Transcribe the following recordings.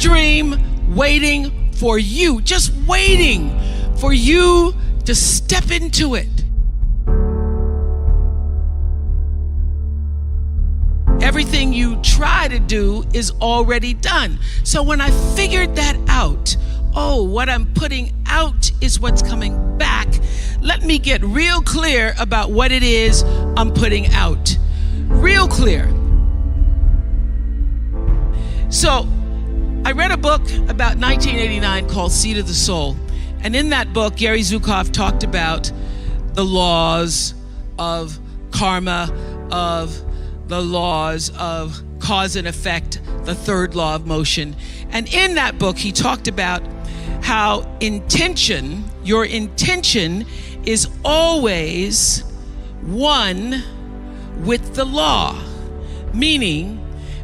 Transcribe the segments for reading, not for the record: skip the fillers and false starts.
dream waiting for you, just waiting for you to step into it. Everything you try to do is already done. So when I figured that out, what I'm putting out is what's coming back. Let me get real clear about what it is I'm putting out. Real clear. So I read a book about 1989 called Seed of the Soul. And in that book, Gary Zukav talked about the laws of karma, of the laws of cause and effect, the third law of motion. And in that book, he talked about how your intention is always one with the law. Meaning,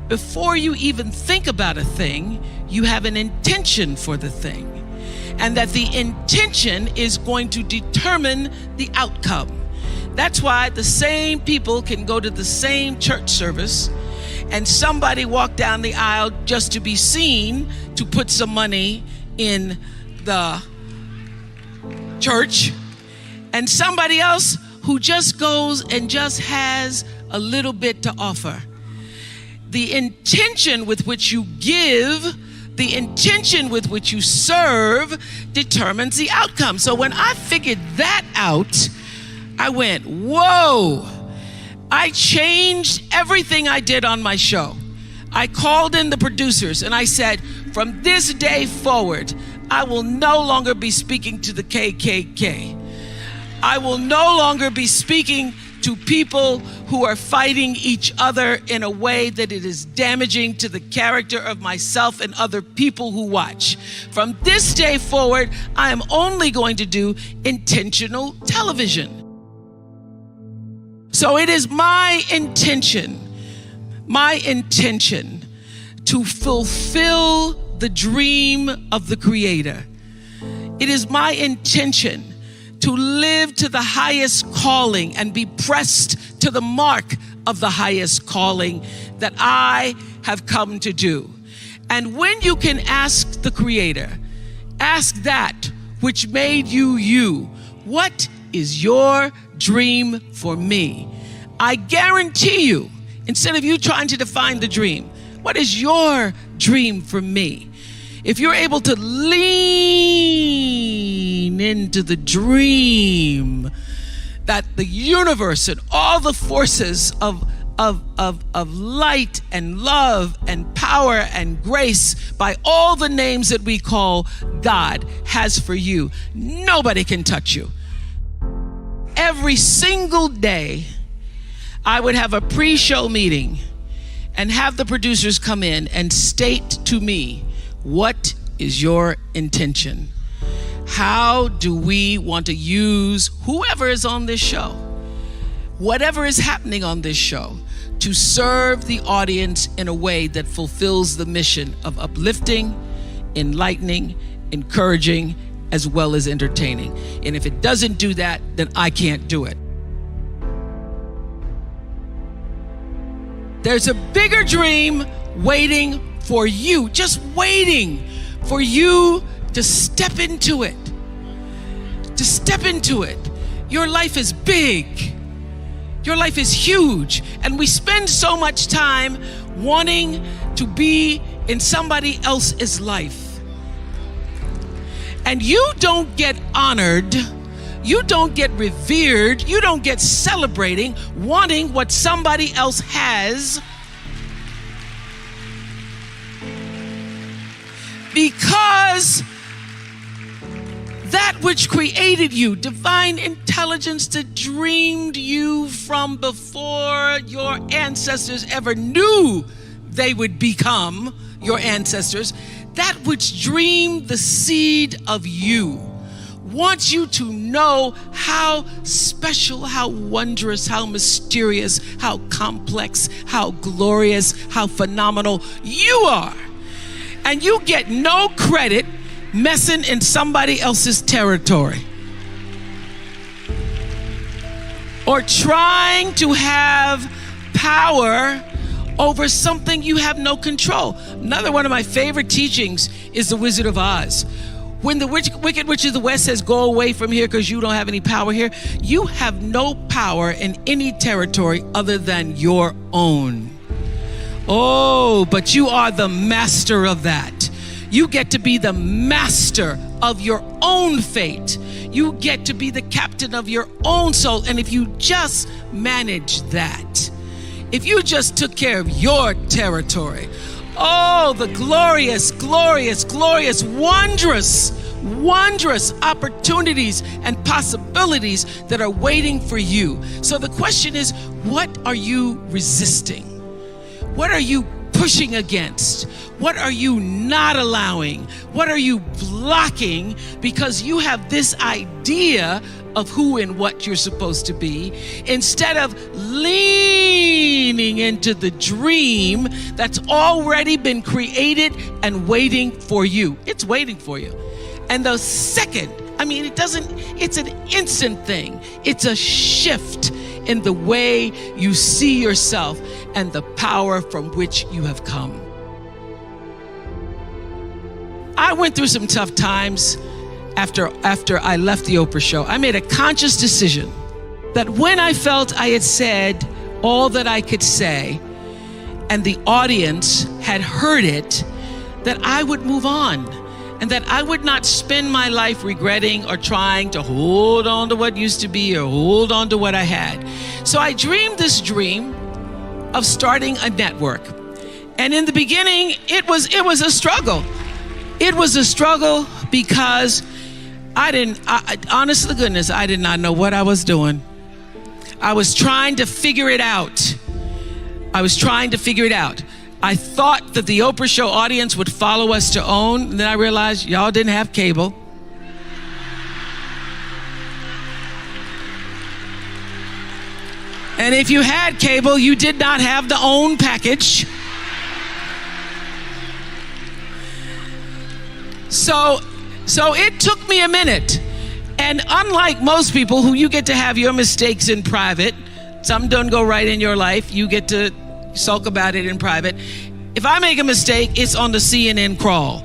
before you even think about a thing, you have an intention for the thing. And that the intention is going to determine the outcome. That's why the same people can go to the same church service and somebody walk down the aisle just to be seen to put some money in the church, and somebody else who just goes and just has a little bit to offer. The intention with which you give, the intention with which you serve determines the outcome. So when I figured that out, I went, whoa. I changed everything I did on my show. I called in the producers and I said, from this day forward, I will no longer be speaking to the KKK. I will no longer be speaking to people who are fighting each other in a way that it is damaging to the character of myself and other people who watch. From this day forward, I am only going to do intentional television. So it is my intention to fulfill the dream of the Creator. It is my intention to live to the highest calling and be pressed to the mark of the highest calling that I have come to do. And when you can ask the Creator, ask that which made you you, what is your dream for me? I guarantee you, instead of you trying to define the dream, what is your dream for me? If you're able to lean into the dream that the universe and all the forces of light and love and power and grace by all the names that we call God has for you, nobody can touch you. Every single day, I would have a pre-show meeting and have the producers come in and state to me, what is your intention? How do we want to use whoever is on this show, whatever is happening on this show, to serve the audience in a way that fulfills the mission of uplifting, enlightening, encouraging, as well as entertaining. And if it doesn't do that, then I can't do it. There's a bigger dream waiting for you, just waiting for you to step into it. To step into it. Your life is big. Your life is huge. And we spend so much time wanting to be in somebody else's life. And you don't get honored, you don't get revered, you don't get celebrating wanting what somebody else has, because that which created you, divine intelligence that dreamed you from before your ancestors ever knew they would become your ancestors, that which dreamed the seed of you, wants you to know how special, how wondrous, how mysterious, how complex, how glorious, how phenomenal you are. And you get no credit messing in somebody else's territory or trying to have power over something you have no control. Another one of my favorite teachings is The Wizard of Oz. When the Wicked Witch of the West says, go away from here because you don't have any power here, you have no power in any territory other than your own. Oh, but you are the master of that. You get to be the master of your own fate. You get to be the captain of your own soul. And if you just manage that, if you just took care of your territory, oh, the glorious, glorious, glorious, wondrous opportunities and possibilities that are waiting for you. So the question is, what are you resisting? What are you pushing against? What are you not allowing? What are you blocking because you have this idea of who and what you're supposed to be, instead of leaning into the dream that's already been created and waiting for you? It's waiting for you. And the second, it's an instant thing. It's a shift in the way you see yourself and the power from which you have come. I went through some tough times after I left the Oprah Show. I made a conscious decision that when I felt I had said all that I could say and the audience had heard it, that I would move on and that I would not spend my life regretting or trying to hold on to what used to be or hold on to what I had. So I dreamed this dream of starting a network. And in the beginning, it was a struggle. It was a struggle because honest to goodness, I did not know what I was doing. I was trying to figure it out. I thought that the Oprah Show audience would follow us to OWN. And then I realized y'all didn't have cable. And if you had cable, you did not have the OWN package. So it took me a minute. And unlike most people who you get to have your mistakes in private, some don't go right in your life, you get to sulk about it in private. If I make a mistake, it's on the CNN crawl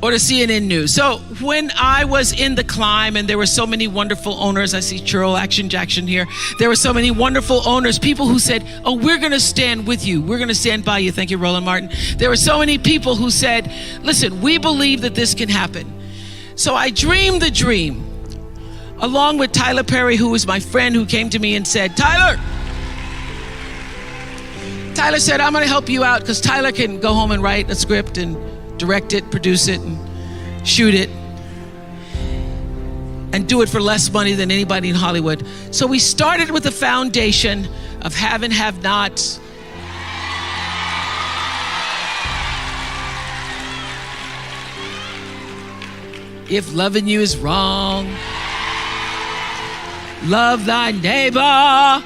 or the CNN news. So when I was in the climb and there were so many wonderful owners, I see Churl Action Jackson here. There were so many wonderful owners, people who said, oh, we're going to stand with you. We're going to stand by you. Thank you, Roland Martin. There were so many people who said, listen, we believe that this can happen. So I dreamed the dream along with Tyler Perry, who was my friend, who came to me and said, Tyler said, I'm going to help you out, because Tyler can go home and write a script and direct it, produce it, and shoot it, and do it for less money than anybody in Hollywood. So we started with the foundation of have and have nots. If loving you is wrong, love thy neighbor,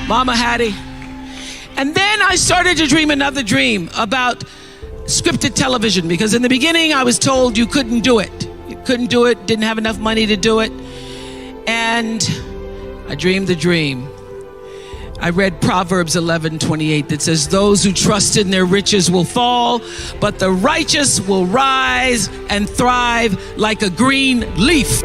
Mama Hattie. And then I started to dream another dream about scripted television, because in the beginning I was told you couldn't do it. You couldn't do it, didn't have enough money to do it. And I dreamed the dream. I read Proverbs 11:28 that says, those who trust in their riches will fall, but the righteous will rise and thrive like a green leaf.